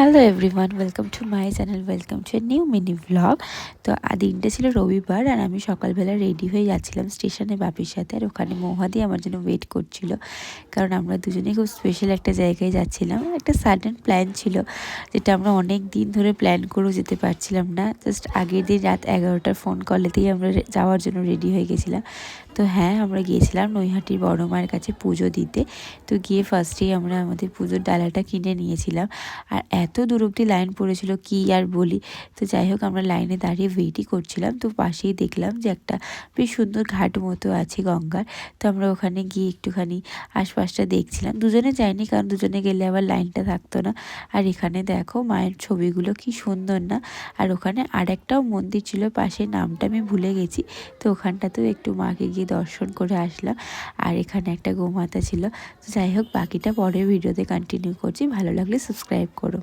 Hello everyone, welcome to my channel, welcome to a new mini vlog. তো দিনটা ছিল রবিবার আর আমি সকালবেলা রেডি হয়ে যাচ্ছিলাম স্টেশনে বাপির সাথে। আর ওখানে মহাদি আমার জন্য ওয়েট করছিল, কারণ আমরা দুজনেই খুব স্পেশাল একটা জায়গায় যাচ্ছিলাম। একটা সাডেন প্ল্যান ছিল, যেটা আমরা অনেক দিন ধরে প্ল্যান করেও যেতে পারছিলাম না। জাস্ট আগের দিন রাত 11টার ফোন কলেতেই আমরা যাওয়ার জন্য রেডি হয়ে গেছিলাম। তো হ্যাঁ, আমরা গিয়েছিলাম নৈহাটির বড় মায়ের কাছে পুজো দিতে। তো গিয়ে ফার্স্টেই আমরা আমাদের পুজোর ডালাটা কিনে নিয়েছিলাম। আর এত দূর অবধি লাইন পড়েছিল কি আর বলি। তো যাই হোক, আমরা লাইনে দাঁড়িয়ে ওয়েটই করছিলাম। তো পাশেই দেখলাম যে একটা বেশ সুন্দর ঘাট মতো আছে গঙ্গার। তো আমরা ওখানে গিয়ে একটুখানি আশপাশটা দেখছিলাম। দুজনে যাইনি, কারণ দুজনে গেলে আবার লাইনটা থাকতো না। আর এখানে দেখো মায়ের ছবিগুলো কি সুন্দর না। আর ওখানে আরেকটাও মন্দির ছিল পাশে, নামটা আমি ভুলে গেছি। তো ওখানটাতেও একটু মাকে গিয়ে দর্শন করে আসলাম। আর এখানে একটা গোমাতা ছিল। তো যাই হোক, বাকিটা পরের ভিডিওতে কন্টিনিউ করছি। ভালো লাগলে সাবস্ক্রাইব করো।